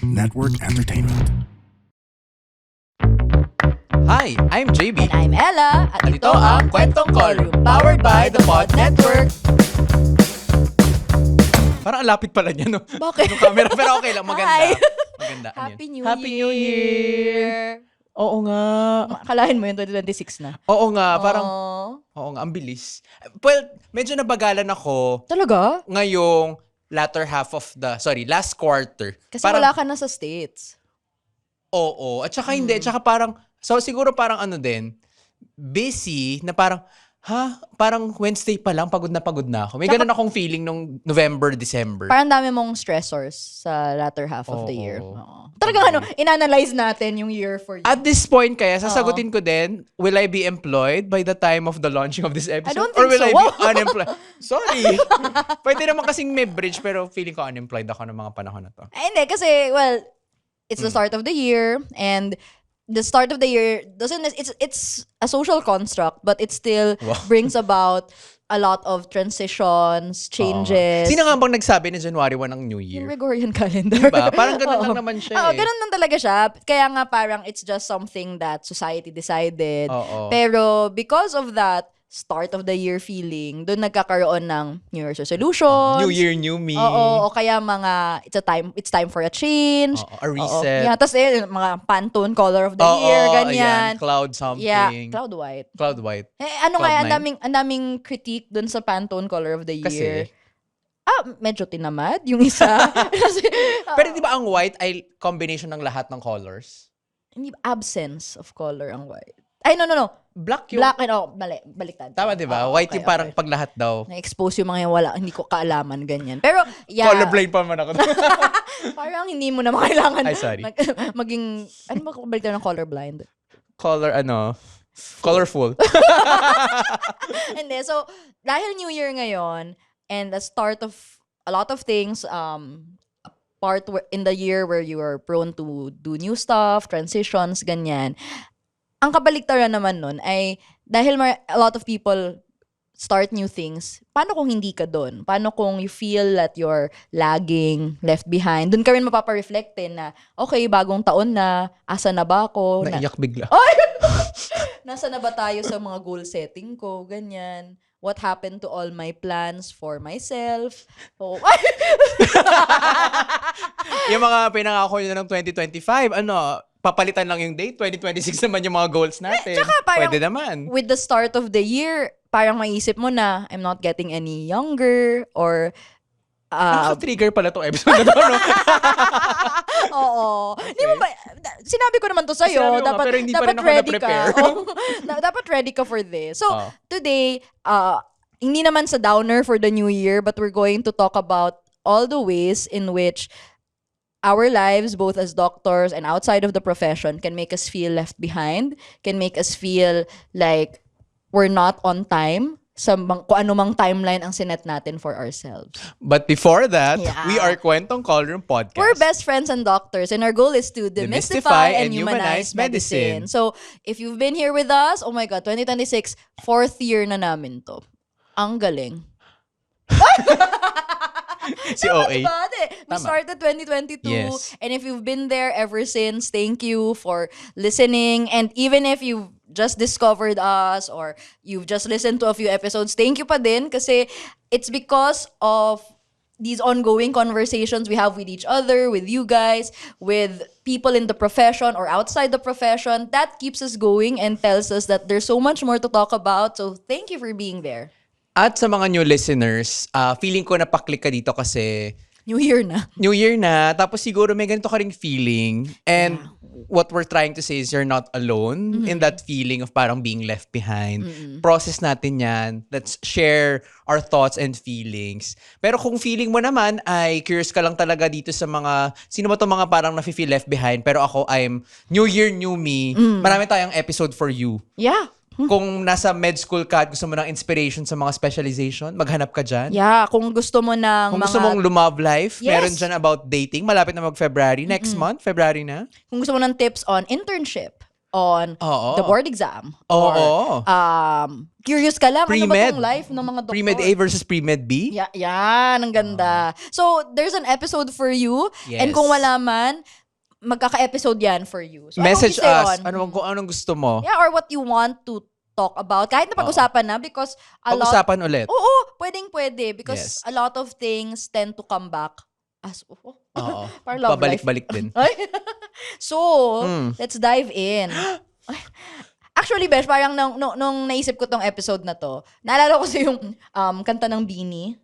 Network Entertainment. Hi, I'm JB. And I'm Ella. At ito ang Kwentong Callroom, powered by the Pod Network. Parang ang lapit pala niya, no? Bakit? Yung camera, pero okay lang, maganda. Hi. Maganda. Ano Happy yun? New Happy New Year! Oo nga. Akalain mo yun, 2026 na. Oo nga, parang, Aww. oo nga, ang bilis. Well, medyo nabagalan ako Talaga? ngayong last quarter. Kasi parang, wala ka na sa States. Oo. At saka hindi. At saka parang, so siguro parang ano din, busy na parang, parang Wednesday pa lang, pagod na ako. May Tsaka, ganun akong feeling nung November, December. Parang dami mong stressors sa latter half of the year. Oo. Oo. Talagang in-analyze natin yung year for you. At this point kaya, sasagutin ko din, will I be employed by the time of the launching of this episode? I don't Or think will so. I be unemployed? Sorry. Pwede naman kasing may bridge, pero feeling ko unemployed ako ng mga panahon na to. Hindi, kasi, well, it's the start of the year, and the start of the year it's a social construct, but it still brings about a lot of transitions, changes. Sino nga bang nagsabi na January 1 ng New Yung Year? Gregorian calendar. Diba? Parang ganun lang naman siya eh. Ganun lang talaga siya. Kaya nga parang it's just something that society decided. Oo. Pero because of that start of the year feeling, doon nagkakaroon ng New Year's resolutions. New Year, New Me. Oo, o kaya mga it's time for a change. Oo, a reset. Yeah, tapos mga Pantone color of the Oo, year, ayan. ganyan. Cloud something. Yeah, cloud white. Cloud white. Ano nga, Cloud9. ang daming critique doon sa Pantone color of the year. Kasi? Medyo tinamad yung isa. Kasi, Pero di ba ang white ay combination ng lahat ng colors? hindi, absence of color ang white. Ay, no. Black yung... Black and, mali, baliktad. Tama di ba? White yung parang pag lahat daw. Na-expose yung mga wala, hindi ko kaalaman, ganyan. Pero, yeah. Colorblind pa man ako. Parang hindi mo na kailangan Ay, sorry. maging, ano ba baliktad ng colorblind? Colorful. Hindi, so, dahil New Year ngayon, and the start of a lot of things, part in the year where you are prone to do new stuff, transitions, ganyan. Ang kabaliktaran naman nun ay, dahil a lot of people start new things, paano kung hindi ka doon? Paano kung you feel that you're lagging, left behind? Doon ka rin mapapareflect na, okay, bagong taon na, asa na ba ako? Naiyak bigla. Nasa na ba tayo sa mga goal setting ko? Ganyan. What happened to all my plans for myself? Oh. Yung mga pinangako nyo ng 2025, papalitan lang yung date, 2026 naman yung mga goals natin. Tsaka parang, pwede naman. with the start of the year, parang maisip mo na, I'm not getting any younger, or Nakaka-trigger pala tong episode na to, no? oo. Di mo ba, sinabi ko naman to sa'yo, Sinabi mo nga, dapat, pero hindi pa dapat rin ako ready ka. na-prepare. Dapat ready ka for this. So, today, hindi naman sa downer for the new year, but we're going to talk about all the ways in which our lives, both as doctors and outside of the profession, can make us feel left behind, can make us feel like we're not on time sa kung anumang timeline ang sinet natin for ourselves. But before that, Yeah. we are Kwentong Callroom Podcast. We're best friends and doctors, and our goal is to demystify and humanize medicine. So, if you've been here with us, oh my God, 2026, fourth year na namin to. Ang galing. Si OA. Diba? We Tama. started 2022, Yes. and if you've been there ever since, thank you for listening. And even if you've just discovered us or you've just listened to a few episodes, thank you pa din kasi it's because of these ongoing conversations we have with each other, with you guys, with people in the profession or outside the profession, that keeps us going and tells us that there's so much more to talk about. So thank you for being there. At sa mga new listeners, feeling ko napaklik ka dito kasi New Year na. New Year na, tapos siguro may ganito ka ring feeling. And what we're trying to say is you're not alone in that feeling of parang being left behind. Process natin yan. Let's share our thoughts and feelings. Pero kung feeling mo naman ay curious ka lang talaga dito sa mga, sino ba itong mga parang nafe-feel left behind, pero ako I'm New Year, New Me, marami tayong episode for you. Yeah. Kung nasa med school ka at gusto mo ng inspiration sa mga specialization, maghanap ka dyan. Yeah, kung gusto mo ng Kung gusto mong lumove life, Yes. meron dyan about dating. Malapit na mag-February. Next month, February na. Kung gusto mo ng tips on internship, on Oo. the board exam. Oo. Curious ka lang, ano ba Pre-med. tong life ng mga doktor? Pre-Med A versus Pre-Med B? Yan, ang ganda. So, there's an episode for you. Yes. And kung wala man, magkaka-episode yan for you. So, Message I hope you us. stay on. Kung anong gusto mo. Yeah, or what you want to talk about. Kahit na pag-usapan na because Pag-usapan ulit. Oo, pwede. Because Yes. a lot of things tend to come back as, Oo. parang love life. Pabalik-balik din. Ay. So, let's dive in. Actually, Besh, parang nung naisip ko tong episode na to, naalala ko sa yung kanta ng Beanie,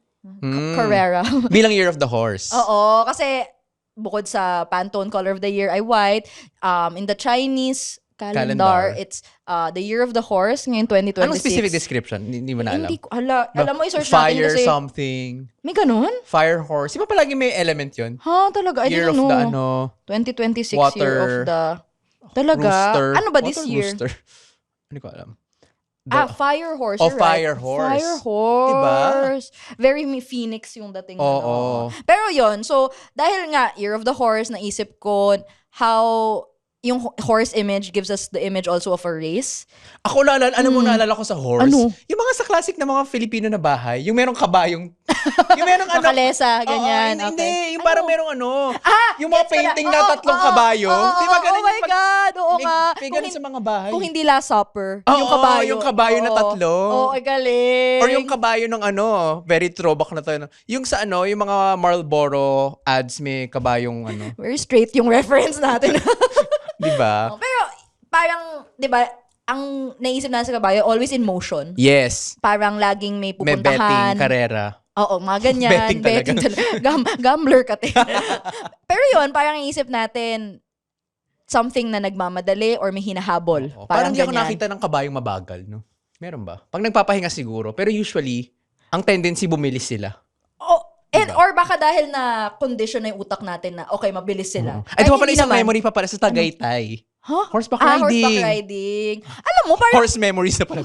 Carrera. Bilang Year of the Horse. Oo, kasi bukod sa Pantone Color of the Year ay white, in the Chinese calendar, it's the Year of the Horse ngayon 2026. Anong specific description? Hindi mo na alam. Hindi ko, alam mo, i-search natin Fire kasi. something. May ganun? Fire horse. Di ba palagi may element yun? Ha, talaga? I Year didn't of know. the 2026 water, Year of the... Talaga? Rooster. Ano ba this Water year? Rooster. Hindi ko alam. Fire Horse. Oh, You're right. Fire Horse. Fire Horse. Diba? Very Phoenix yung dating. Oo. Pero yon, so dahil nga Year of the Horse, naisip ko how yung horse image gives us the image also of a race. Ako naalala ko sa horse. Ano? Yung mga sa classic na mga Filipino na bahay, yung merong kabayong, yung merong Makalesa, ganyan. Oo, okay. hindi, yung parang merong yung mga gets ko na. painting na tatlong kabayo. Di ba ganun Oh my God, oo nga. May ganun sa mga bahay. Kung hindi Last Supper, Oo, yung kabayo. yung kabayo na tatlo. Oo, ay galing. Or yung kabayo ng very throwback na to. Yung sa yung mga Marlboro ads may kabayong Very straight yung reference natin. Di ba? Pero parang, di ba, ang naisip na sa kabayo, always in motion. Yes. Parang laging may May pupuntahan. betting, karera. Oo, mga ganyan. Betting talaga. Gambler ka din. Pero yun, parang iisip natin, something na nagmamadali or may hinahabol. Oo. Parang Parang hindi ako ganyan. nakita ng kabayong mabagal, no? Meron ba? Pag nagpapahinga siguro. Pero usually, ang tendency bumilis sila. Or baka dahil na condition na yung utak natin na, okay, mabilis sila. Ay, di ba pala Kahit isang hindi memory pa pala sa Tagaytay? Huh? Horseback riding. Horseback riding. Alam mo, parang Horse memories na pala.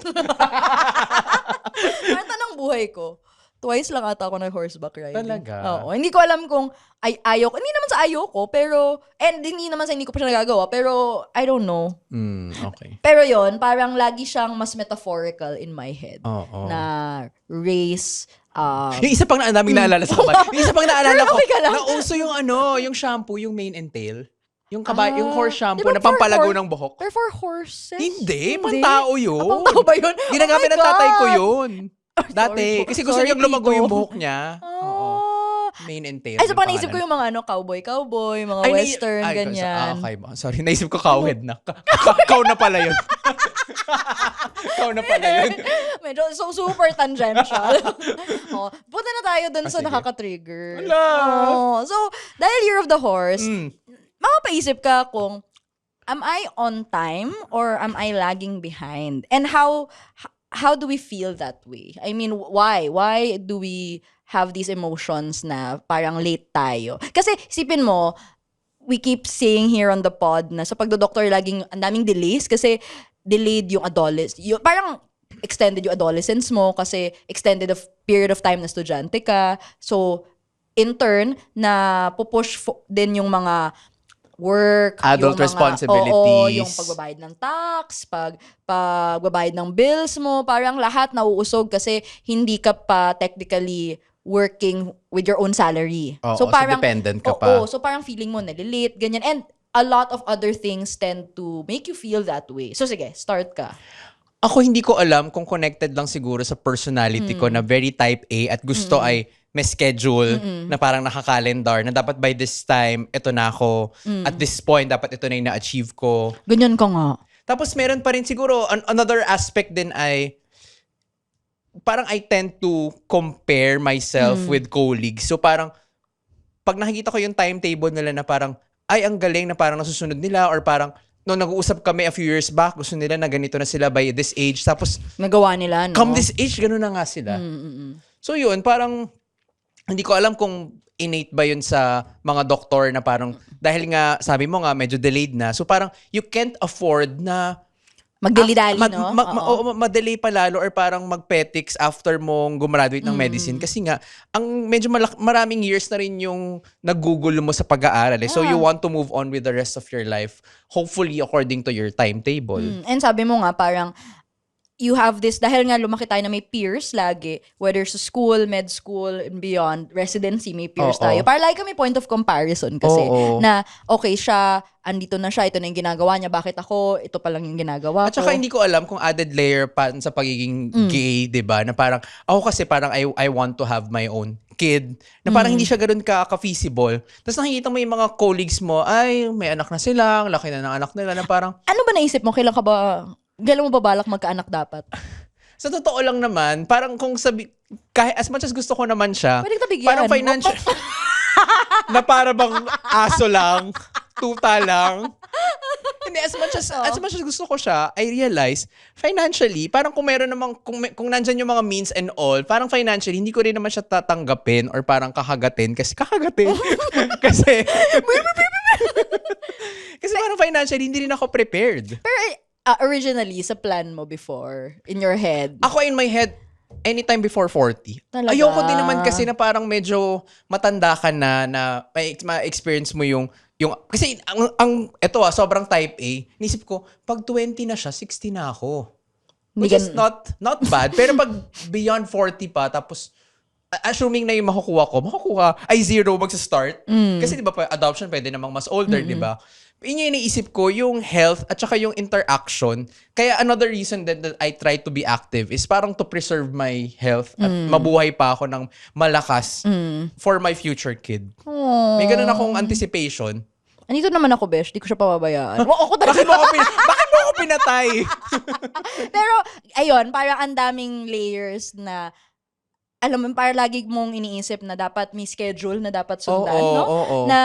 parang tanang buhay ko. Twice lang ata ako horseback riding. Talaga? Oo. Hindi ko alam kung ayaw ko. Hindi naman sa ayaw ko, pero, and hindi naman sa hindi ko pa siya nagagawa, pero I don't know. Okay. Pero yon, parang lagi siyang mas metaphorical in my head. Oo. Na race, Yung isa pang naming naalala sa kabayo. Yung isa pang naalala ko, okay ka lang? nauso yung yung shampoo, yung mane and tail. Yung yung horse shampoo Di ba na for pampalago horse- ng buhok. Pero for horses? Hindi, pang-tao yun. Pang-tao ba yun? Ginagamit Oh my ng tatay ko God! yun. Dati. Sorry po. Kasi gusto Sorry, niyang lumago Tito. yung buhok niya. Oo. Ah. Mane and tail. Ay, so yung pa naisip ko pangalan. yung mga cowboy, mga Ay, western, ganyan. Okay ba? Sorry, naisip ko cowhead na. Cow na pala yun. Cow na pala yun. Medyo super tangential. Punta na tayo dun sa sige. nakaka-trigger. Wala. So, dahil Year of the Horse, Mm. mapapaisip ka kung, am I on time or am I lagging behind? And how do we feel that way? I mean, why? Why do we have these emotions na parang late tayo? Kasi isipin mo, we keep saying here on the pod na sa pagdodoktor laging ang daming delays kasi delayed yung parang extended yung adolescence mo kasi extended of period of time na estudyante ka. So, in turn, na pupush din yung mga work, Adult yung mga, responsibilities. yung pagbabayad ng tax, pagbabayad ng bills mo, parang lahat nauusog kasi hindi ka pa technically working with your own salary. Oo, so dependent ka pa. So parang feeling mo nalilate, ganyan. And a lot of other things tend to make you feel that way. So sige, start ka. Ako hindi ko alam kung connected lang siguro sa personality ko na very type A at gusto ay may schedule na parang naka-calendar na dapat by this time, ito na ako. At this point, dapat ito na yung na-achieve ko. Ganyan ka nga. Tapos meron pa rin siguro, another aspect din ay, parang I tend to compare myself with colleagues. So parang, pag nakikita ko yung timetable nila na parang, ay ang galing na parang nasusunod nila or parang, nung nag-uusap kami a few years back, gusto nila na ganito na sila by this age. Tapos, Nagawa nila, no? come this age, gano'n na nga sila. So yun, parang, hindi ko alam kung innate ba yun sa mga doktor na parang, dahil nga, sabi mo nga, medyo delayed na. So parang, you can't afford na Magdali-dali, no? Madelay pa lalo or parang magpetics after mong gumraduate ng medicine. Kasi nga, ang medyo maraming years na rin yung nagugulo mo sa pag-aaral. So you want to move on with the rest of your life, hopefully according to your timetable. And sabi mo nga, parang, you have this, dahil nga lumaki tayo na may peers lagi, whether sa school, med school, and beyond, residency, may peers tayo. Para lagi kami point of comparison kasi, na okay siya, andito na siya, ito na yung ginagawa niya, bakit ako, ito pa lang yung ginagawa ko. At saka hindi ko alam kung added layer pa sa pagiging gay, diba? Na parang, ako kasi parang I want to have my own kid, na parang hindi siya ganoon ka-feasible. Tapos nakikita mo yung mga colleagues mo, ay, may anak na sila, laki na ng anak nila, na parang, ano ba naisip mo? Kailan mo ba balak magkaanak dapat? Sa totoo lang naman, parang kung kahit as much as gusto ko naman siya, pwede ka bigyan. Parang financial, na para bang aso lang, tuta lang. Hindi, as much as gusto ko siya, I realize, financially, parang kung meron namang, kung nandyan yung mga means and all, parang financially, hindi ko rin naman siya tatanggapin or parang kakagatin. Kasi parang financially, hindi rin ako prepared. Pero originally, sa plan mo before, in your head? Ako in my head, anytime before 40. Talaga? Ayoko din naman kasi na parang medyo matanda ka na ma-experience mo yung kasi eto sobrang type A. Nisip ko, pag 20 na siya, 60 na ako. Which is not bad. Pero pag beyond 40 pa, tapos assuming na yung makukuha ay zero magsa-start. Kasi di ba adoption pwede namang mas older, di ba? Yun yung iniisip ko, yung health at saka yung interaction. Kaya another reason that I try to be active is parang to preserve my health at mabuhay pa ako ng malakas for my future kid. Aww. May ganun akong anticipation. Andito naman ako, besh. Di ko siya pababayaan. Bakit mo ako pinatay? Pero, ayun, parang ang daming layers na alam mo, parang lagi mong iniisip na dapat may schedule na dapat sundan, no? Na,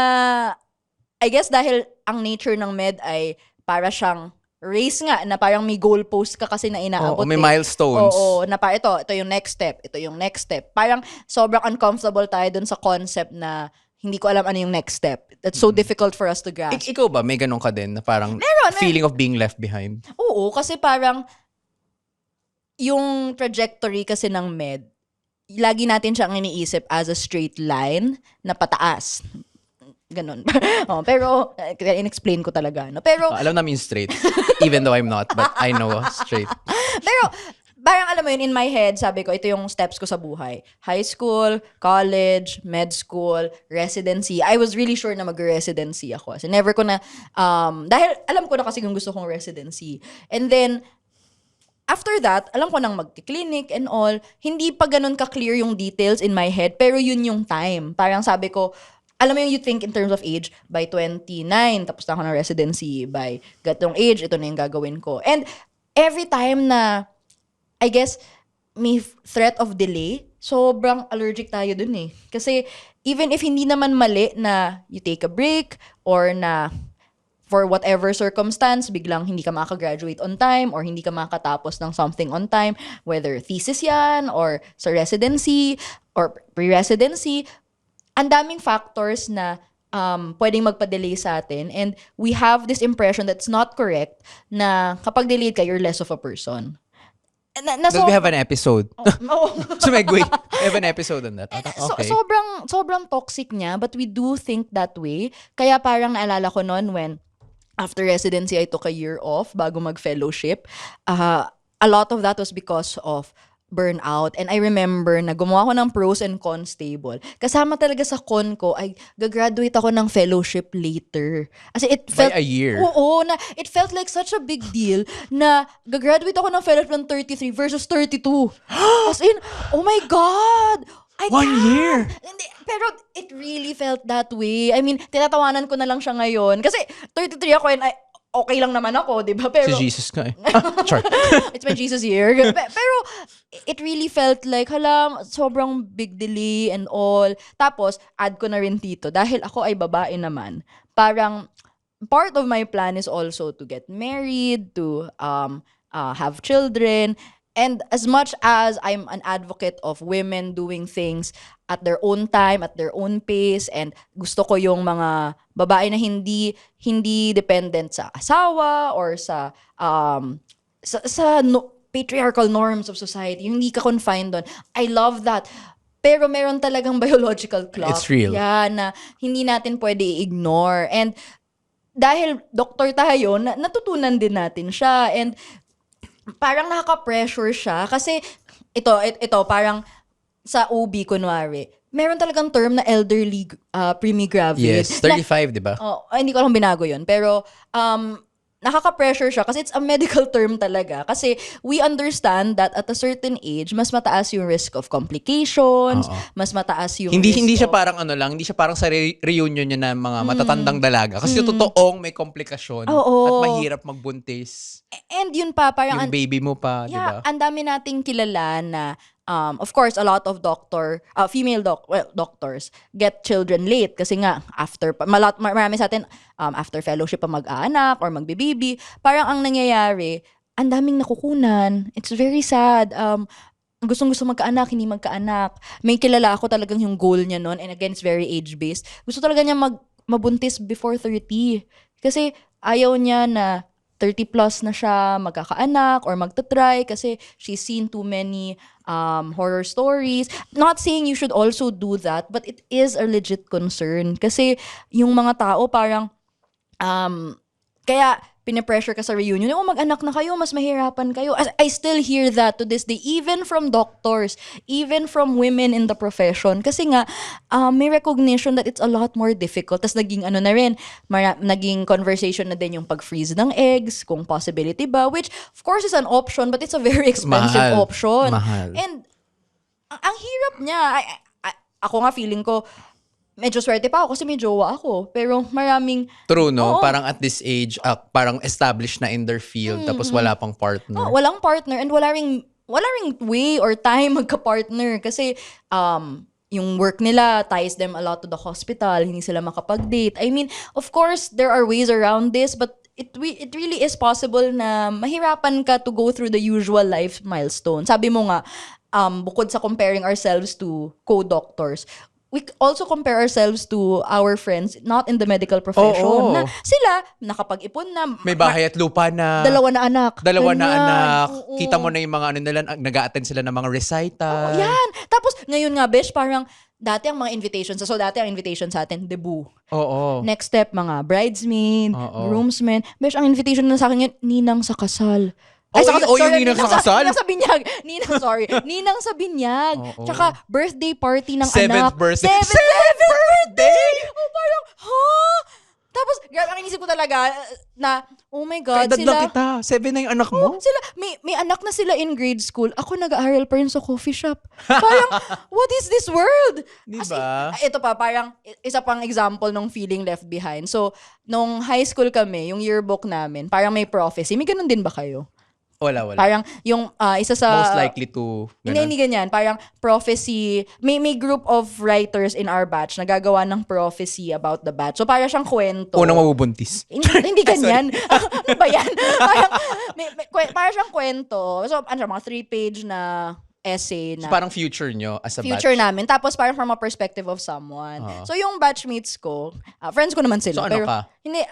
I guess dahil ang nature ng med ay para siyang race nga, na parang may goalpost ka kasi na inaabot. May milestones. Oo, na ito yung next step, ito yung next step. Parang sobrang uncomfortable tayo dun sa concept na hindi ko alam ano yung next step. That's so difficult for us to grasp. Ikaw ba, may ganun ka din na parang feeling of being left behind? Oo, kasi parang yung trajectory kasi ng med, lagi natin siyang iniisip as a straight line na pataas. Ganun. Pero, in-explain ko talaga. No? Pero, alam namin straight. Even though I'm not, but I know straight. Pero, parang alam mo yun, in my head, sabi ko, ito yung steps ko sa buhay. High school, college, med school, residency. I was really sure na mag-residency ako. Kasi never ko na, dahil alam ko na kasi kung gusto kong residency. And then, after that, alam ko nang mag-clinic and all. Hindi pa ganun ka-clear yung details in my head, pero yun yung time. Parang sabi ko, alam mo yung you think in terms of age, by 29, tapos na ako ng residency, by gatong age, ito na yung gagawin ko. And every time na, I guess, may threat of delay, sobrang allergic tayo dun eh. Kasi even if hindi naman mali na you take a break, or na for whatever circumstance, biglang hindi ka makaka-graduate on time, or hindi ka makatapos ng something on time, whether thesis yan, or sa residency, or pre-residency, ang daming factors na pwedeng magpa-delay sa atin, and we have this impression that's not correct na kapag delayed ka, you're less of a person. Does we have an episode? Sumegway. We have an episode on that. Okay. Sobrang toxic niya, but we do think that way. Kaya parang naalala ko noon when after residency, I took a year off bago mag-fellowship. A lot of that was because of burnout. And I remember na gumawa ko ng pros and cons table. Kasama talaga sa con ko ay gagraduate ako ng fellowship later. Kasi it felt... By a year? Oo, na it felt like such a big deal na gagraduate ako ng fellowship ng 33 versus 32. As in, oh my God! One year? Hindi, pero it really felt that way. I mean, tinatawanan ko na lang siya ngayon. Kasi 33 ako and okay lang naman ako, di ba? Pero, si Jesus ka eh. Chart. It's my Jesus year. Pero, it really felt like, sobrang big delay and all. Tapos, add ko na rin dito, dahil ako ay babae naman, parang, part of my plan is also to get married, to have children. And as much as I'm an advocate of women doing things at their own time, at their own pace, and gusto ko yung mga babae na hindi dependent sa asawa or sa sa patriarchal norms of society. Yung hindi ka confined doon. I love that. Pero meron talagang biological clock. It's real. Yeah, na hindi natin pwede i-ignore. And dahil doktor tayo, natutunan din natin siya. And parang nakaka-pressure siya. Kasi ito parang sa OB, kunwari, meron talagang term na elderly pre-gravid. Yes, 35, di ba? Hindi ko alam binago yun. Pero, nakaka-pressure siya kasi it's a medical term talaga. Kasi we understand that at a certain age, mas mataas yung risk of complications, mas mataas yung hindi siya parang hindi siya parang sa reunion niya ng mga matatandang dalaga. Kasi totoong may komplikasyon at mahirap magbuntis. And yun pa, parang yung baby mo pa, di ba? ang dami nating kilala na of course, a lot of female doctors get children late kasi nga, marami sa atin, after fellowship pa mag-aanak or magbe-baby, parang ang nangyayari, ang daming nakukunan. It's very sad. Gustong-gusto magkaanak, hindi magkaanak. May kilala ako talagang yung goal niya nun, and again, it's very age-based. Gusto talaga niya mabuntis before 30. Kasi ayaw niya na 30 plus na siya magkakaanak or magta-try kasi she's seen too many horror stories. Not saying you should also do that, but it is a legit concern. Kasi yung mga tao parang, kaya pinipressure ka sa reunion, mag-anak na kayo, mas mahirapan kayo. I still hear that to this day, even from doctors, even from women in the profession. Kasi nga, may recognition that it's a lot more difficult. Tapos naging naging conversation na din yung pag-freeze ng eggs, kung possibility ba, which of course is an option, but it's a very expensive option. Mahal. And ang hirap niya. Ako nga feeling ko, medyo swerte pa ako kasi may jowa ako. Pero maraming... True, no? Parang at this age, parang established na in their field, tapos wala pang partner. Walang partner and wala ring way or time magka-partner. Kasi yung work nila ties them a lot to the hospital. Hindi sila makapag-date. I mean, of course, there are ways around this, but it really is possible na mahirapan ka to go through the usual life milestone. Sabi mo nga, bukod sa comparing ourselves to co-doctors, we also compare ourselves to our friends not in the medical profession. Na sila, nakapag-ipon na. May bahay at lupa na. Dalawa na anak. Kita mo na yung mga nila, nag-a-attend sila ng mga recital. Yan. Tapos, ngayon nga, besh, parang, dati ang mga invitations, dati ang invitation sa atin, debut. Next step, mga bridesmaid, groomsmen. Besh, ang invitation na sa akin yun, ninang sa kasal. Yung ninang sa kasal? Ninang sa binyag. Ninang sa binyag. Tsaka, birthday party ng Seventh anak. birthday. Seventh birthday! Parang, Tapos, ang inisip ko talaga na, oh my God, sila... kita. 7 na yung anak mo? Sila, may anak na sila in grade school. Ako nag-aaral pa rin sa coffee shop. Parang, what is this world? Diba? Ito pa, parang, isa pang example ng feeling left behind. So, nung high school kami, yung yearbook namin, parang may prophecy. May ganun din ba kayo? Wala. Parang yung isa sa... Most likely to... Hindi ganyan. Parang prophecy. May group of writers in our batch na gagawa ng prophecy about the batch. So parang siyang kwento. Unang mabubuntis. Hindi ganyan. Ano ba yan? Parang siyang kwento. So mga 3-page na essay na... So, parang future nyo as a future batch. namin. Tapos parang from a perspective of someone. So yung batchmates ko, friends ko naman sila. So ano pero, ka? Hindi,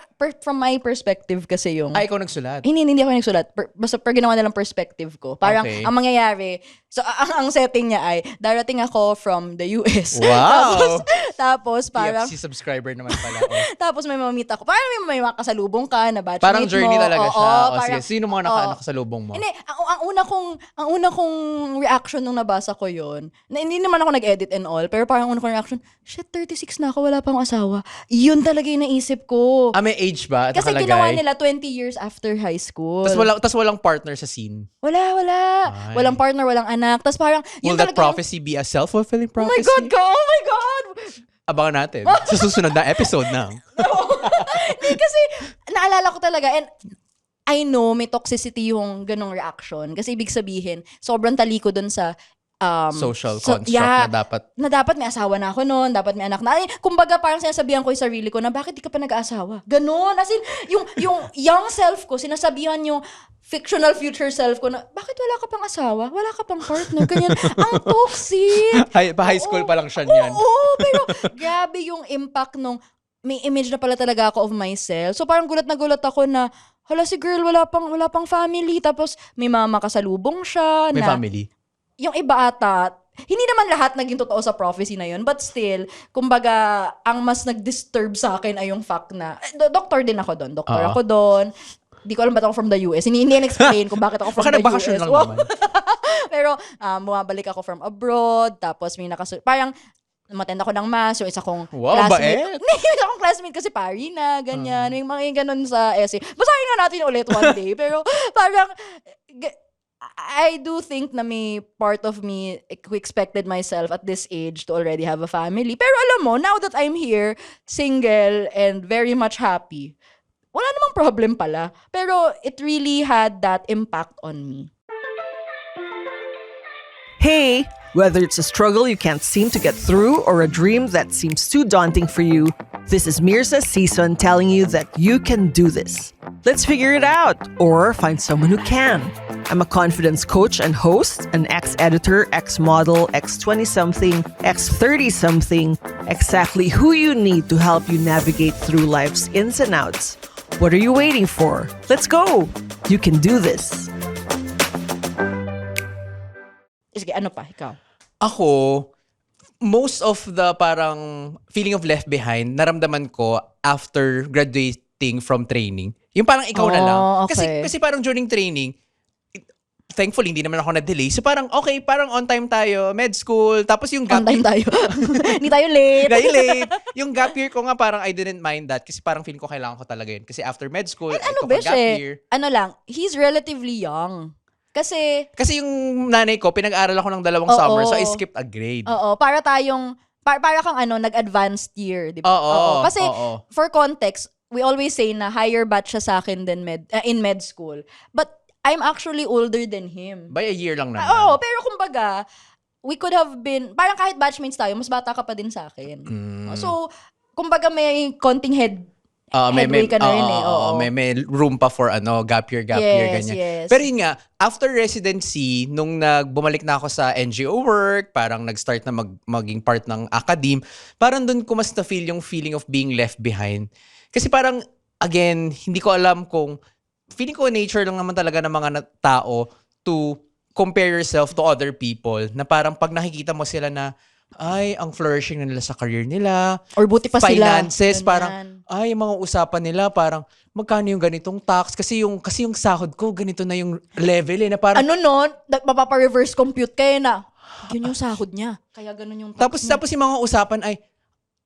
from my perspective kasi yung... Ikaw nagsulat? Hindi ako nagsulat. Basta ginawa nilang perspective ko. Parang ang mangyayari, so ang setting niya ay, darating ako from the US. Wow! tapos parang... PFC subscriber naman pala. Tapos may mamamit ako. Parang may makasalubong ka na batchmate mo. Parang journey talaga siya. Parang, sige, sino mga nakasalubong mo? Hindi, ang una kong reaction nung nabasa ko yun, na hindi naman ako nag-edit and all, pero parang una kong reaction, shit, 36 na ako, wala pa akong asawa. Yun talaga yung naisip ko. May age ba? Kasi ginawa nila 20 years after high school. Tas walang partner sa scene? Wala. Ay. Walang partner, walang anak. Tas parang, will that prophecy be a self-fulfilling prophecy? Oh my God! Abangan natin sa susunod na episode na. Hindi, kasi naalala ko talaga, and I know may toxicity yung ganong reaction. Kasi ibig sabihin, sobrang tali ko dun sa social construct na dapat may asawa na ako noon, dapat may anak na. Kumbaga parang sinasabihan ko yung sarili ko na bakit di ka pa nag-aasawa? Ganon. As in, yung young self ko, sinasabihan yung fictional future self ko na bakit wala ka pang asawa? Wala ka pang partner? Ganyan. Ang toxic. High school pa lang siya niyan. Pero grabe yung impact nung may image na pala talaga ako of myself. So parang gulat na gulat ako na hala si girl, wala pang family. Tapos may mama kasalubong siya. May na, family. Yung iba ata, hindi naman lahat naging totoo sa prophecy na yun. But still, kumbaga, ang mas nag-disturb sa akin ay yung fact na, doctor din ako doon. Doktor ako doon. Hindi ko alam ba't ako from the US. Hindi explain kung bakit ako from the US. Baka nagbakasyon lang naman. Pero, bumabalik ako from abroad. Tapos may parang, umattend ako ng mass, yung isa kong classmate. Yung isa kong classmate kasi pari na, ganyan. May mga ganun sa essay. Basahin nga natin ulit one day. Pero parang, I do think na may part of me who expected myself at this age to already have a family. Pero alam mo, now that I'm here, single and very much happy, wala namang problem pala. Pero it really had that impact on me. Hey! Whether it's a struggle you can't seem to get through or a dream that seems too daunting for you, this is Mirza Season telling you that you can do this. Let's figure it out or find someone who can. I'm a confidence coach and host, an ex-editor, ex-model, ex-20-something, ex-30-something, exactly who you need to help you navigate through life's ins and outs. What are you waiting for? Let's go! You can do this. Sige, ano pa? Ikaw? Ako, most of the parang feeling of left behind, naramdaman ko after graduating from training. Yung parang ikaw na lang. Okay. Kasi parang during training, thankfully, hindi naman ako na-delay. So parang, okay, parang on time tayo, med school, tapos yung gap On time tayo. Hindi tayo late. late. Yung gap year ko nga parang I didn't mind that kasi parang feeling ko kailangan ko talaga yun. Kasi after med school, And I ano took a ba gap siya? year. Ano lang, he's relatively young. Kasi yung nanay ko, pinag-aral ako ng 2 summer, so I skipped a grade. Oo, para tayong, para kang nag-advanced year, di ba? Oo. Kasi, for context, we always say na higher batch siya sa akin than in med school. But, I'm actually older than him. By a year lang naman. Oo, pero kumbaga, we could have been, parang kahit batchmates tayo, mas bata ka pa din sa akin. So, kumbaga may konting headway ka na rin eh. May room pa for gap year, ganyan. Yes. Pero yun nga, after residency, nung bumalik na ako sa NGO work, parang nag-start na maging part ng academe, parang dun ko mas na-feel yung feeling of being left behind. Kasi parang, again, hindi ko alam kung, feeling ko nature lang naman talaga ng mga tao to compare yourself to other people, na parang pag nakikita mo sila na, ay, ang flourishing na nila sa career nila. Or buti pa finances, sila. parang, ay, mga usapan nila, parang, magkano yung ganitong tax? Kasi yung sahod ko, ganito na yung level na parang... Ano nun? Mapapa-reverse compute kayo na. Yun yung sahod niya. Kaya ganun yung tax Tapos yung mga usapan ay,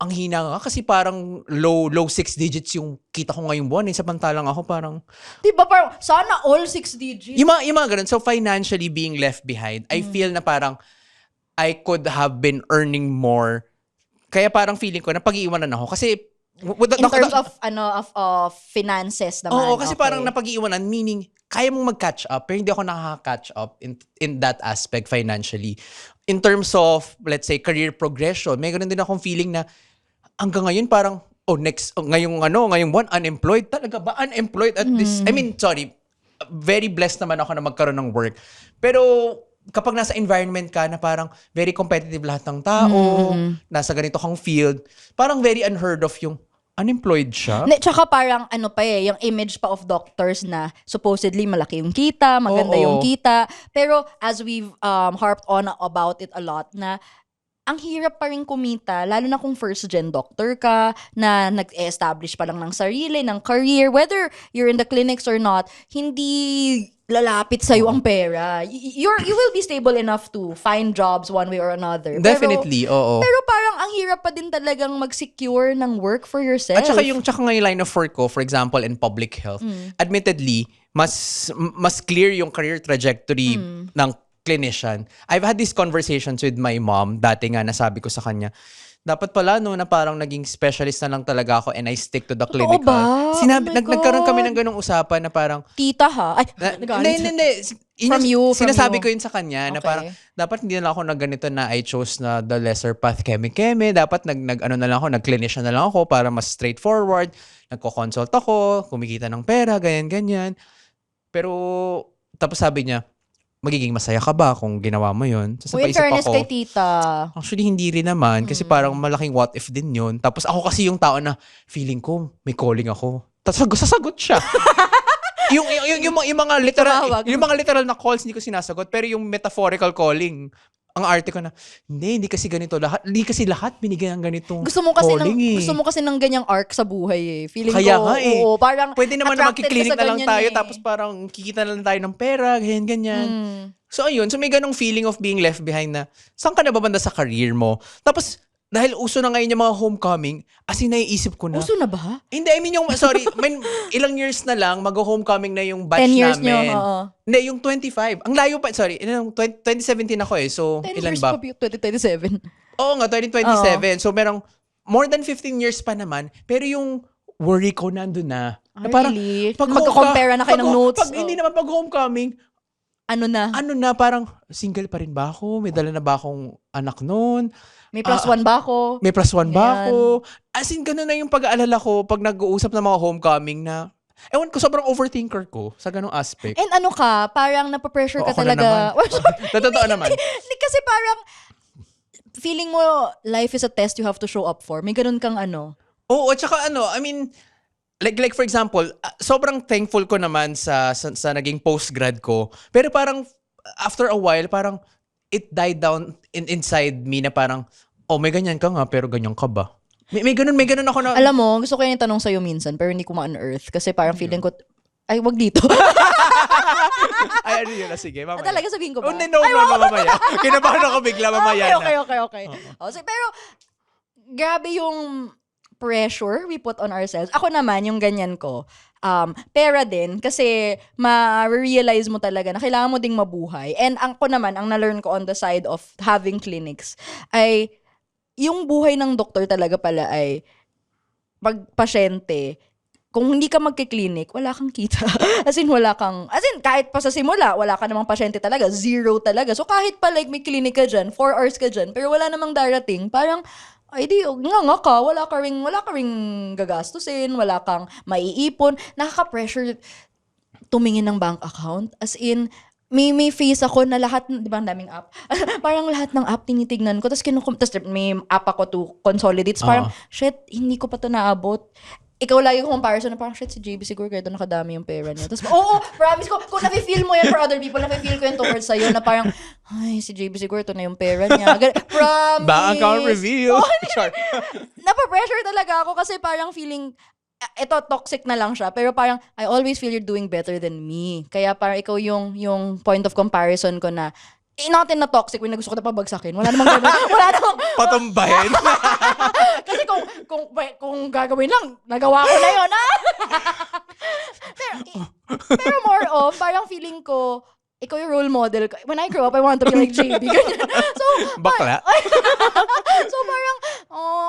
ang hina nga kasi parang low 6 digits yung kita ko ngayong buwan. Samantalang ako parang... Diba parang, sana all 6 digits. Yung mga ganun. So financially being left behind, I feel na parang, I could have been earning more. Kaya parang feeling ko na pag-iiwanan ako. Kasi in terms of finances naman. Oo, kasi parang napag-iiwanan, meaning kaya mong mag-catch up, pero hindi ako nakaka-catch up in that aspect financially. In terms of, let's say, career progression, may ganun din akong feeling na hanggang ngayon parang, ngayong buwan, unemployed. Talaga ba? Unemployed at this? I mean, sorry, very blessed naman ako na magkaroon ng work. Pero kapag nasa environment ka na parang very competitive lahat ng tao, nasa ganito kang field, parang very unheard of yung unemployed siya. Tsaka parang yung image pa of doctors na supposedly malaki yung kita, maganda yung kita. Pero as we've harped on about it a lot na ang hirap pa rin kumita, lalo na kung first-gen doctor ka, na nag-establish pa lang ng sarili, ng career, whether you're in the clinics or not, hindi lalapit sa'yo ang pera. You will be stable enough to find jobs one way or another. Definitely, oo. Pero parang ang hirap pa din talagang mag-secure ng work for yourself. At saka yung line of work ko, for example, in public health, admittedly, mas clear yung career trajectory ng clinician. I've had these conversations with my mom. Dati nga nasabi ko sa kanya, dapat pala na parang naging specialist na lang talaga ako and I stick to the clinical. Ba? Nagkaroon kami ng ganong usapan na parang... Tita ha? Ay, hindi. Sinasabi ko yun sa kanya na parang dapat hindi na lang ako ganito na I chose na the lesser path keme-keme. Dapat nag-clinician na lang ako para mas straightforward. Nagko-consult ako, kumikita ng pera, ganyan-ganyan. Pero tapos sabi niya, magiging masaya ka ba kung ginawa mo yun? So, in fairness kay tita. Actually, hindi rin naman. Kasi parang malaking what if din yun. Tapos ako kasi yung tao na feeling ko may calling ako. Tapos sasagot siya. yung mga literal, Tumawag. yung mga literal na calls hindi ko sinasagot, pero yung metaphorical calling, ang arte ko na, hindi kasi ganito lahat. Hindi kasi lahat binigyan ng ganitong Gusto mo kasi calling gusto mo kasi ng ganyang arc sa buhay eh. Feeling Kaya ko, nga eh. oo, parang Pwede naman na attracted ka magkiklinik sa na lang ganyan tayo, eh. tapos parang kikita na lang tayo ng pera, ganyan. So ayun, so may ganong feeling of being left behind na, saan ka na babanda sa career mo? Tapos, dahil uso na ngayon yung mga homecoming, as in naiisip ko na. Uso na ba? Hindi, I mean ilang years na lang, mag-homecoming na yung batch 10 years namin. nyo, oo. Hindi, yung 25. Ang layo pa, 2017 ako eh. So, 10 ilan years ba? pa 2027. Oo nga, 2027. So, merong more than 15 years pa naman. Pero yung worry ko nandun na. Na parang, Really? Magka-compare na kayo ng notes. Hindi naman pag homecoming, Ano na? parang single pa rin ba ako? May dala na ba akong anak noon? May plus one ba ako? May plus one ba Yan. ako? As in, ganun na yung pag-aalala ko pag nag-uusap ng mga homecoming na, ewan ko, sobrang overthinker ko sa ganung aspect. And ano ka, parang napapressure ka Ako na talaga. naman. Totoo naman. Hindi, kasi parang feeling mo life is a test you have to show up for. May ganun kang ano. Oo, at saka I mean, like for example, sobrang thankful ko naman sa naging post-grad ko. Pero parang, after a while, parang, it died down inside me na parang, oh, may ganyan ka nga, pero ganyan ka ba? May ganun ako na... Alam mo, gusto ko yung tanong sa'yo minsan, pero hindi ko ma-unearth. Kasi parang feeling ko, ay, wag dito. Ay, ano yun? Sige, mamaya. Talaga sabihin ko ba? Oh, no, mamaya. Kinabahan ako bigla, mamaya Okay. Pero, grabe yung pressure we put on ourselves. Ako naman, yung ganyan ko, pera din, kasi ma-realize mo talaga na kailangan mo ding mabuhay. And ako naman, ang na-learn ko on the side of having clinics, ay, yung buhay ng doktor talaga pala ay, pag pasyente, kung hindi ka magkiklinik, wala kang kita. As in, kahit pa sa simula, wala ka namang pasyente talaga. Zero talaga. So, kahit pa like may clinic ka dyan, 4 hours ka dyan, pero wala namang darating, parang, ay di, nga ka, wala ka ring gagastusin, wala kang maiipon. Nakaka-pressure tumingin ng bank account. As in, may face ako na lahat, di ba, ang daming app? Parang lahat ng app tinitignan ko. Tapos may app ako to consolidate. Parang, shit, hindi ko pa to naabot. Ikaw lagi ko comparison na parang, shit, si JB siguro kaya doon nakadami yung pera niya. Tapos, promise ko, kung nafe-feel mo yan for other people, nafe-feel ko yan towards sa'yo na parang, ay, si JB siguro ito na yung pera niya. Promise. Bank account reveal. Sure. Napapressure talaga ako kasi parang feeling, ito, toxic na lang siya. Pero parang, I always feel you're doing better than me. Kaya parang ikaw yung point of comparison ko na, not in na toxic, when gusto ko na pabagsakin. Wala namang gagawin. Patumbahin. Kasi kung gagawin lang, nagawa ko na yun. pero more of, parang feeling ko, ikaw yung role model. When I grow up, I want to be like JB. So, bakla. So parang,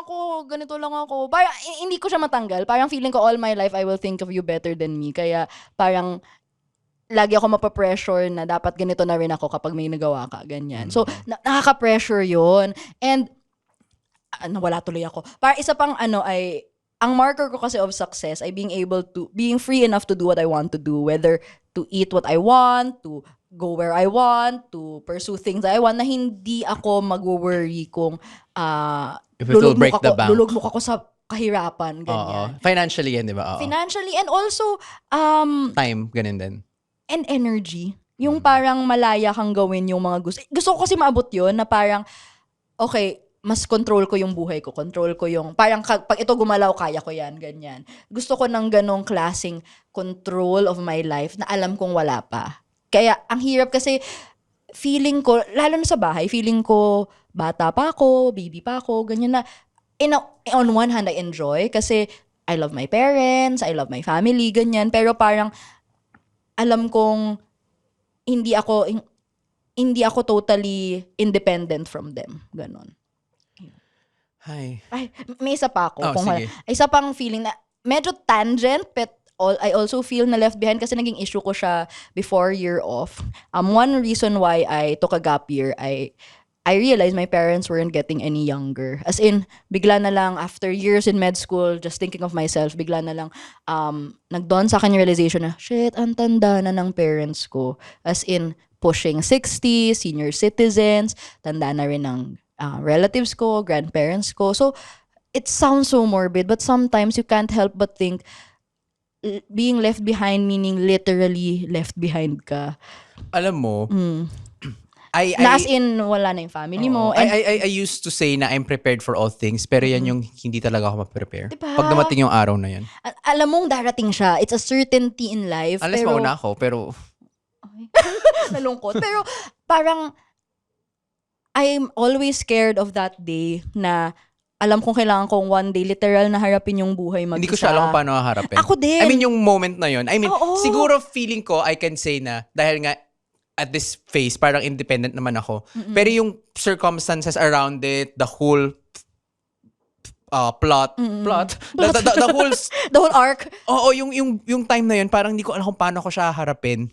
ako, ganito lang ako. Parang, hindi ko siya matanggal. Parang feeling ko all my life, I will think of you better than me. Kaya parang, lagi ako mapapressure na dapat ganito na rin ako kapag may nagawa ka, ganyan. So, nakaka-pressure yun. And, nawala tuloy ako. Para isa pang ay, ang marker ko kasi of success ay being free enough to do what I want to do. Whether to eat what I want, to go where I want, to pursue things that I want, na hindi ako mag-worry kung if it will break the bank. lulugmok ako sa kahirapan, ganyan. Financially yan, di ba? Financially, and also, time, ganun din. and energy. Yung parang malaya kang gawin yung mga gusto. Gusto ko kasi maabot yun na parang, okay, mas control ko yung buhay ko. Control ko yung, parang pag ito gumalaw, kaya ko yan, ganyan. Gusto ko ng ganong klaseng control of my life na alam kong wala pa. Kaya, ang hirap kasi, feeling ko, lalo na sa bahay, feeling ko, bata pa ako, baby pa ako, ganyan na. On one hand, I enjoy kasi I love my parents, I love my family, ganyan. Pero parang, alam kong hindi ako totally independent from them. Ganon. Ay, may isa pa ako. sige. Isa pang feeling na medyo tangent, but I also feel na left behind kasi naging issue ko siya before year off. One reason why I took a gap year, I realized my parents weren't getting any younger. As in, bigla na lang, after years in med school, just thinking of myself, bigla na lang, nag-dawn sa akin yung realization na, shit, ang tanda na ng parents ko. As in, pushing 60, senior citizens, tanda na rin ng relatives ko, grandparents ko. So, it sounds so morbid, but sometimes you can't help but think, being left behind meaning literally left behind ka. Alam mo, Na as in, wala na yung family mo. And, I used to say na I'm prepared for all things, pero yan yung hindi talaga ako ma-prepare. Diba? Pag dumating yung araw na yan. alam mong darating siya. It's a certainty in life. Unless pero, mauna ako, pero nalungkot. Pero parang, I'm always scared of that day na alam kong kailangan kong one day literal na harapin yung buhay mag-isa. hindi ko siya alam kung paano haharapin. Ako din. I mean, yung moment na yun. I mean, Oo. siguro feeling ko, I can say na, dahil nga, at this phase, parang independent naman ako. Pero yung circumstances around it, the whole plot, the whole, The whole arc. oo, yung time na yun, parang hindi ko alam kung paano ko siya harapin.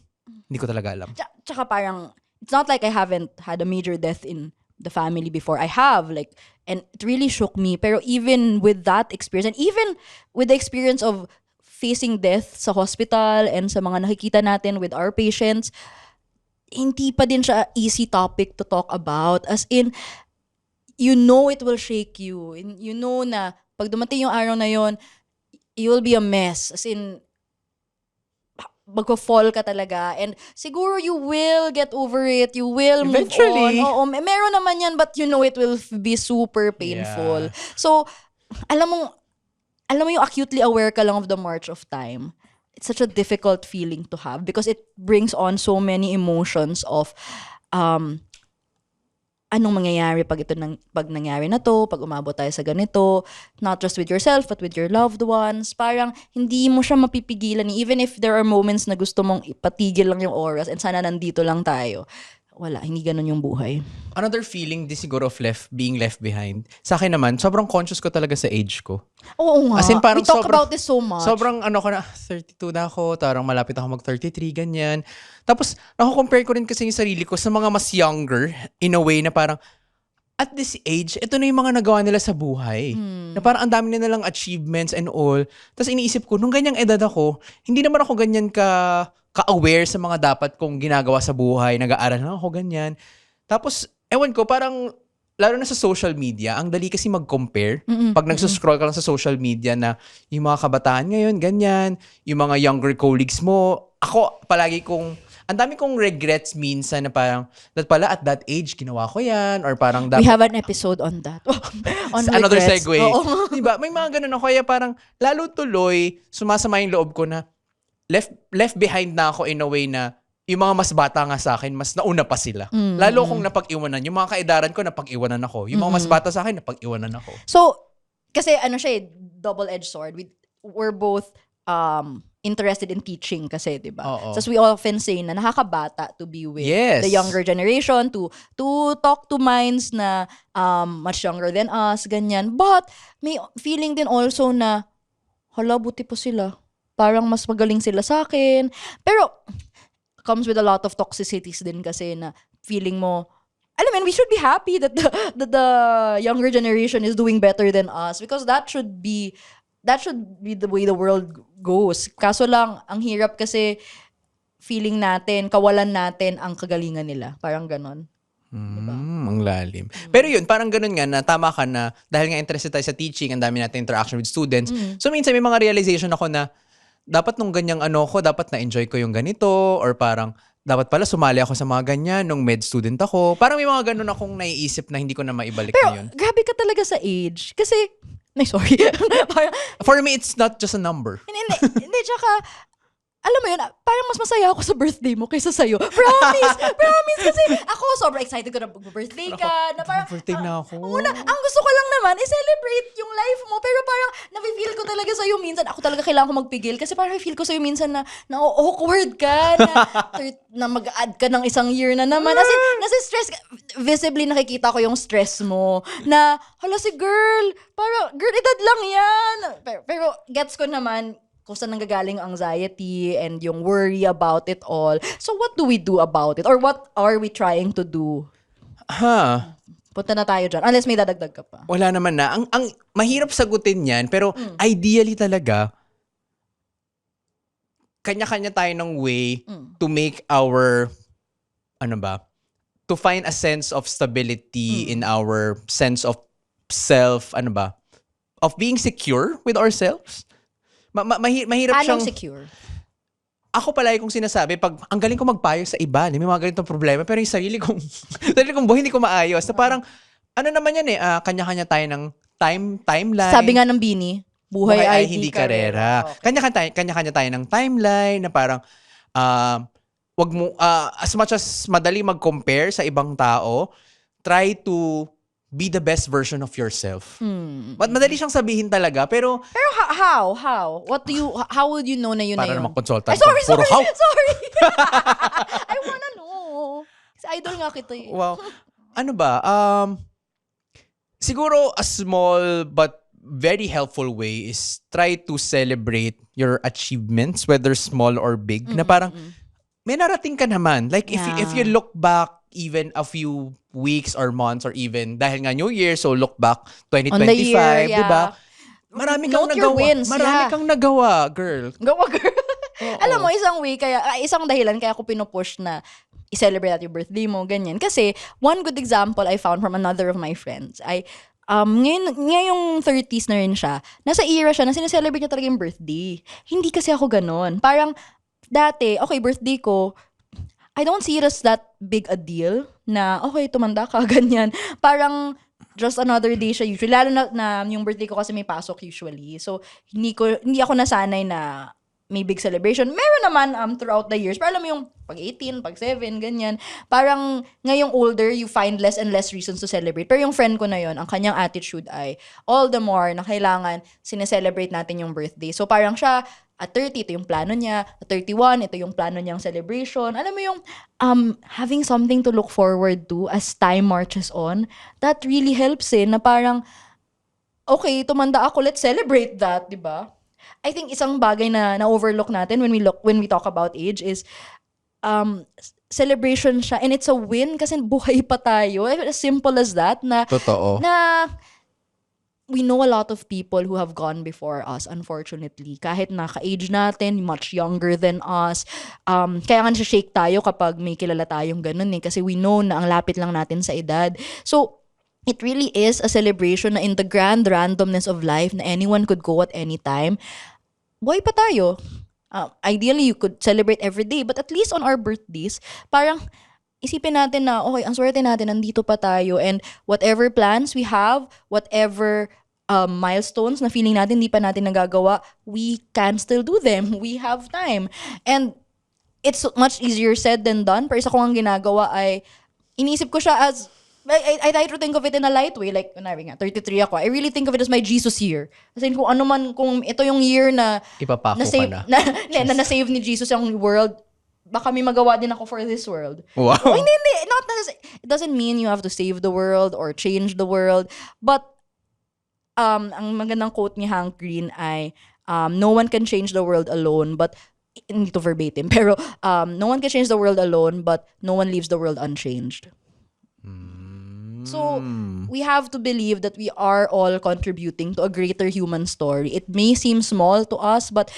Hindi ko talaga alam. Tsaka parang, it's not like I haven't had a major death in the family before. I have, like, and it really shook me. Pero even with that experience, and even with the experience of facing death sa hospital and sa mga nakikita natin with our patients, hindi pa din siya easy topic to talk about. As in, you know it will shake you. And you know na pag dumating yung araw na yon, you will be a mess. As in, magko-fall ka talaga. And siguro you will get over it. You will Eventually. move on. Oo, meron naman yan, but you know it will be super painful. Yeah. So, alam mo yung acutely aware ka lang of the march of time. It's such a difficult feeling to have because it brings on so many emotions of anong mangyayari pag nangyari na to, pag umabot tayo sa ganito, not just with yourself but with your loved ones. Parang hindi mo siya mapipigilan even if there are moments na gusto mong ipatigil lang yung oras and sana nandito lang tayo. Wala, hindi ganun yung buhay. Another feeling din siguro of being left behind. Sa akin naman, sobrang conscious ko talaga sa age ko. Oo nga. As in, parang we talk about this so much. Sobrang ko na, 32 na ako, tarang malapit ako mag-33, ganyan. Tapos, nako-compare ko rin kasi yung sarili ko sa mga mas younger, in a way na parang, at this age, ito na yung mga nagawa nila sa buhay. Na parang ang dami na nilang achievements and all. Tapos iniisip ko, nung ganyang edad ako, hindi naman ako ganyan ka-aware sa mga dapat kong ginagawa sa buhay. Nag-aaral lang ako, ganyan. Tapos, ewan ko, parang, lalo na sa social media, ang dali kasi mag-compare. Pag nagsuscroll ka lang sa social media na yung mga kabataan ngayon, ganyan, yung mga younger colleagues mo, ako, palagi ang dami kong regrets minsan na parang, at that age, ginawa ko yan, or parang we have an episode on that. On another regrets. segue. Oo. Diba? May mga ganun ako. Kaya parang, lalo tuloy, sumasama yung loob ko na, left behind na ako in a way na yung mga mas bata nga sa akin, mas nauna pa sila. Lalo kong napag-iwanan. Yung mga kaedaran ko, napag-iwanan ako. Yung mga mas bata sa akin, napag-iwanan ako. So, kasi siya double-edged sword. We're both interested in teaching kasi, di ba? Oo. So, we often say na nakakabata to be with Yes. the younger generation, to talk to minds na much younger than us, ganyan. But, may feeling din also na, hala, buti pa sila. Parang mas magaling sila sa akin. Pero, comes with a lot of toxicities din kasi na feeling mo, alam mo, we should be happy that the younger generation is doing better than us because that should be the way the world goes. Kaso lang, ang hirap kasi feeling natin, kawalan natin ang kagalingan nila. Parang ganon. Ang lalim. Pero yun, parang ganun nga na tama ka na dahil nga interested tayo sa teaching, ang dami natin interaction with students. So minsan may mga realization ako na dapat nung ganyang dapat na-enjoy ko yung ganito or parang dapat pala sumali ako sa mga ganyan nung med student ako. Parang may mga ganun akong naiisip na hindi ko na maibalik Pero, ngayon. grabe ka talaga sa age. Kasi, sorry. Parang, For me, it's not just a number. hindi, tsaka, alam mo yun, parang mas masaya ako sa birthday mo kaysa sa'yo. Promise! Kasi ako sobrang excited ko na birthday ka. Na parang, Birthday na ako. Ang gusto ko lang naman is celebrate yung life mo. Pero parang, nafe-feel ko talaga sa'yo minsan. Ako talaga kailangan ko magpigil. Kasi parang feel ko sa'yo minsan na awkward ka. Na mag-add ka ng isang year na naman. As in, nasa stress ka. Visibly nakikita ko yung stress mo. Na, hala si girl. Parang, girl, edad lang yan. Pero gets ko naman, kung saan nanggagaling ang anxiety and yung worry about it all. So what do we do about it? Or what are we trying to do? Punta na tayo dyan. Unless may dadagdag ka pa. Wala naman na. Ang mahirap sagutin yan, pero ideally talaga, kanya-kanya tayo ng way to make our, to find a sense of stability in our sense of self, of being secure with ourselves. mahirap siyang... Anong secure? Ako palagi kong sinasabi, pag ang galing ko magpayo sa iba, may mga ganitong problema, pero yung sarili kong, sarili kong buhay, hindi ko maayos. Na parang, ano naman yan kanya-kanya tayo ng timeline. Sabi nga ng Bini, buhay ay hindi karera. Okay. Kanya-kanya tayo ng timeline na parang, wag mo, as much as madali mag-compare sa ibang tao, try to be the best version of yourself. Madali siyang sabihin talaga, pero how? How would you know na yun para na yun? naman consultant. Sorry. Puro how? Sorry. I wanna know. Kasi idol nga kita eh. Wow. Ano ba? Siguro a small but very helpful way is try to celebrate your achievements, whether small or big. Na parang, may narating ka naman. Like, if you look back even a few weeks or months or even dahil nga New Year, so look back 2025, di ba? Marami kang nagawa. Marami kang nagawa, girl. Girl. Alam mo, isang dahilan kaya ako pinupush na i-celebrate at your birthday mo, ganyan. Kasi, one good example I found from another of my friends ay, ngayong 30s na rin siya, nasa era siya na sineselebrate niya talaga yung birthday. Hindi kasi ako ganon. Parang, dati, okay, birthday ko, I don't see it as that big a deal na, okay, tumanda ka, ganyan. Parang, just another day siya usually. Lalo na yung birthday ko kasi may pasok usually. So, hindi ako nasanay na may big celebration. Meron naman throughout the years. Pero alam mo yung pag 18, pag 7, ganyan. Parang ngayong older, you find less and less reasons to celebrate. Pero yung friend ko na yon, ang kanyang attitude ay all the more na kailangan sineselebrate natin yung birthday. So parang siya, at 30, ito yung plano niya. At 31, ito yung plano niyang celebration. Alam mo yung having something to look forward to as time marches on, that really helps na parang, okay, tumanda ako, let's celebrate that, di ba? I think isang bagay na overlook natin when we talk about age is celebration siya, and it's a win kasi buhay pa tayo. As simple as that. Totoo. Na we know a lot of people who have gone before us, unfortunately. Kahit naka-age natin, much younger than us. Kaya nga shake tayo kapag may kilala tayong ganun kasi we know na ang lapit lang natin sa edad. So, it really is a celebration na in the grand randomness of life na anyone could go at any time. Buhay pa tayo. Ideally, you could celebrate every day, but at least on our birthdays, parang isipin natin na, okay, ang swerte natin, nandito pa tayo, and whatever plans we have, whatever milestones na feeling natin hindi pa natin nagagawa, we can still do them. We have time. And it's much easier said than done. Pero isa ko ang ginagawa ay, iniisip ko siya as, I try to think of it in a light way. Like, kunwari nga, 33 ako. I really think of it as my Jesus year. Kasi kung ano man, kung ito yung year na ipapako na-save, ka na. na-save ni Jesus ang world, baka may magawa din ako for this world. Wow. Oh, hindi. Not necessarily. It doesn't mean you have to save the world or change the world. But, ang magandang quote ni Hank Green ay, no one can change the world alone, but, hindi to verbatim, pero, no one can change the world alone, but no one leaves the world unchanged. So, we have to believe that we are all contributing to a greater human story. It may seem small to us, but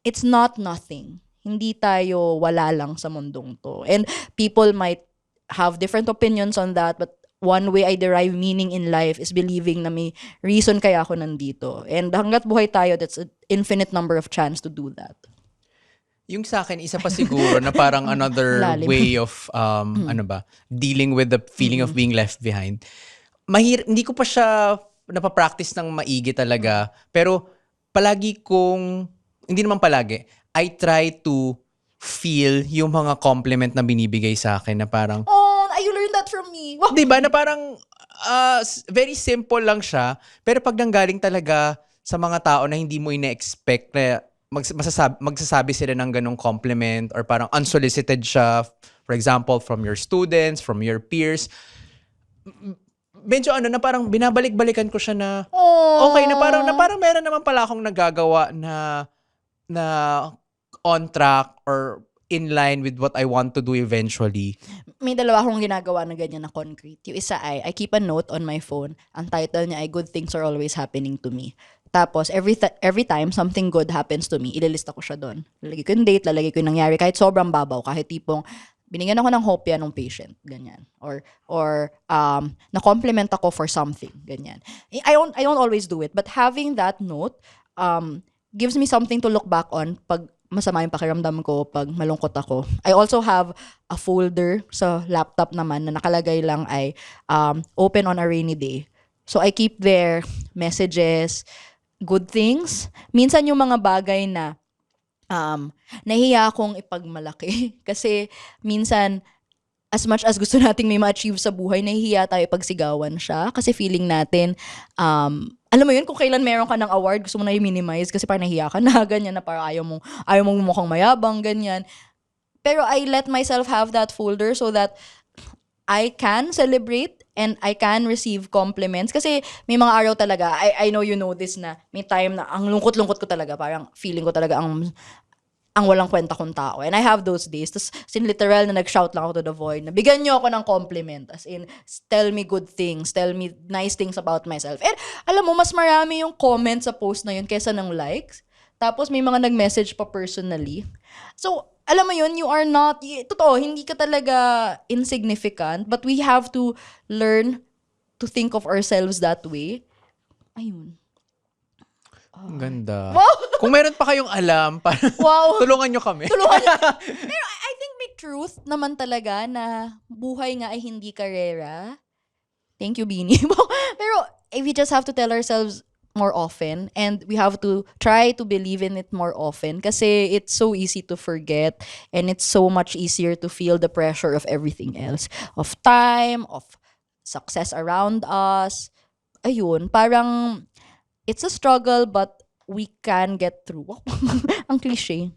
it's not nothing. Hindi tayo wala lang sa mundong to. And people might have different opinions on that, but one way I derive meaning in life is believing na may reason kaya ako nandito. And hanggat buhay tayo, that's an infinite number of chance to do that. Yung sa akin, isa pa siguro na parang another way of, dealing with the feeling of being left behind. Hindi ko pa siya napapractice ng maigi talaga. Pero palagi kong, hindi naman palagi, I try to feel yung mga compliment na binibigay sa akin na parang, oh, you learned that from me. Wow. Diba? Na parang, very simple lang siya. Pero pag nanggaling talaga sa mga tao na hindi mo ina-expect na magsasabi sila ng ganong compliment or parang unsolicited siya, for example, from your students, from your peers. Medyo na parang binabalik-balikan ko siya na okay, na parang meron naman pala akong nagagawa na on track or in line with what I want to do eventually. May dalawa akong ginagawa na ganyan na concrete. Yung isa ay, I keep a note on my phone. Ang title niya ay Good Things Are Always Happening to Me. Tapos, every time something good happens to me, ililista ko siya doon. Lalagay ko yung date, lalagay ko yung nangyari, kahit sobrang babaw, kahit tipong, binigyan ako ng hopya ng patient, ganyan. Or na-compliment ako for something, ganyan. I don't always do it, but having that note, gives me something to look back on pag masama yung pakiramdam ko, pag malungkot ako. I also have a folder sa laptop naman na nakalagay lang ay open on a rainy day. So I keep there messages, good things. Minsan yung mga bagay na nahiya akong ipagmalaki. Kasi minsan, as much as gusto nating may ma-achieve sa buhay, nahihiya tayo ipagsigawan siya. Kasi feeling natin, alam mo yun, kung kailan meron ka ng award, gusto mo na i-minimize kasi parang nahiya ka na, ganyan na parang ayaw mong mukhang mayabang, ganyan. Pero I let myself have that folder so that I can celebrate and I can receive compliments. Kasi may mga araw talaga, I know you know this na may time na ang lungkot-lungkot ko talaga, parang feeling ko talaga ang walang kwenta kong tao. And I have those days. Tapos, literal na nag-shout lang ako to the void na bigyan niyo ako ng compliment. As in, tell me good things. Tell me nice things about myself. And alam mo, mas marami yung comments sa post na yun kaysa ng likes. Tapos, may mga nag-message pa personally. So, alam mo yun, you are not, totoo, hindi ka talaga insignificant. But we have to learn to think of ourselves that way. Ayun. Ang ganda. Wow! Kung meron pa kayong alam, Wow! tulungan nyo kami. Pero I think may truth naman talaga na buhay nga ay hindi karera. Thank you, Beanie. Pero we just have to tell ourselves more often and we have to try to believe in it more often kasi it's so easy to forget and it's so much easier to feel the pressure of everything else. Of time, of success around us. Ayun, parang it's a struggle but we can get through. Ang cliche.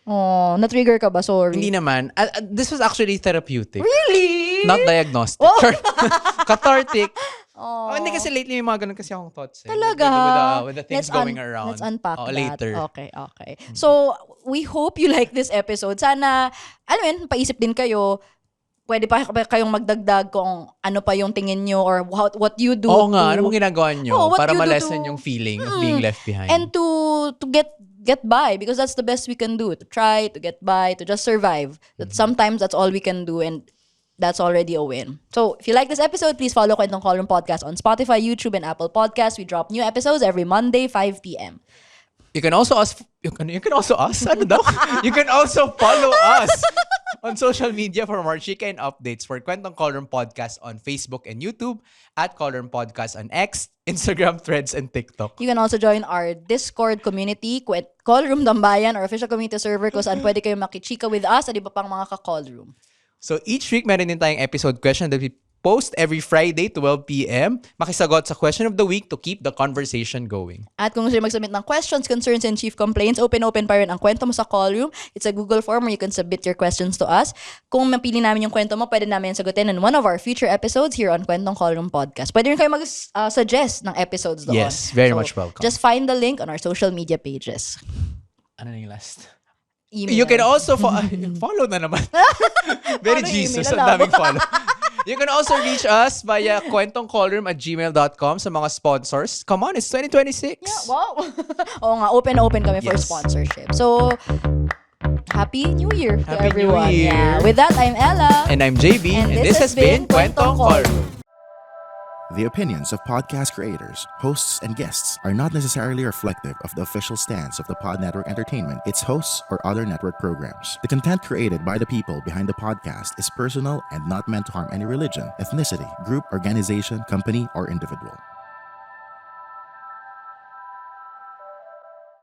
Oh, na-trigger ka ba? Sorry. Hindi naman. This was actually therapeutic. Really? Not diagnostic. Oh. Cathartic. Oh. Hindi kasi lately may mga ganun kasi akong thoughts. Talaga? With the things going around. Let's unpack that. Later. Okay. So, we hope you like this episode. Sana, paisip din kayo. Pwede pa kayong magdagdag kung ano pa yung tingin nyo or what you do. Oo nga, ano mong ginagawa nyo what para you do ma-lessen to- yung feeling of being left behind. And to get by because that's the best we can do. To try, to get by, to just survive. That sometimes that's all we can do and that's already a win. So, if you like this episode, please follow Kwentong Callroom Podcast on Spotify, YouTube, and Apple Podcasts. We drop new episodes every Monday, 5 p.m. You can also you can also ano daw? You can also follow us on social media for more chika and updates for Kwentong Callroom Podcast on Facebook and YouTube, at Callroom Podcast on X, Instagram, Threads, and TikTok. You can also join our Discord community, Callroom Dambayan, our official community server kung saan pwede kayo makichika with us at iba pang mga ka-callroom. So each week, meron din tayong episode question that we post every Friday, 12 p.m. Makisagot sa question of the week to keep the conversation going. At kung gusto nyo mag-submit ng questions, concerns, and chief complaints, open pa rin ang kwento mo sa callroom. It's a Google form where you can submit your questions to us. Kung mapili namin yung kwento mo, pwede namin sagutin in one of our future episodes here on Kwentong Callroom Podcast. Pwede rin kayo mag-suggest ng episodes doon. Yes, very much welcome. Just find the link on our social media pages. Ano na yung last? Email. You can also follow na naman. Very Follow, Jesus, email, ang daming alam. follow. You can also reach us via kwentongcallroom@gmail.com sa mga sponsors. Come on, it's 2026. Yeah, wow. Oo nga, open kami for Yes. sponsorship. So, Happy New Year to Happy New everyone. Year. Yeah. With that, I'm Ella. And I'm JB, and this has been Kwentong Callroom. The opinions of podcast creators, hosts, and guests are not necessarily reflective of the official stance of the Pod Network Entertainment, its hosts, or other network programs. The content created by the people behind the podcast is personal and not meant to harm any religion, ethnicity, group, organization, company, or individual.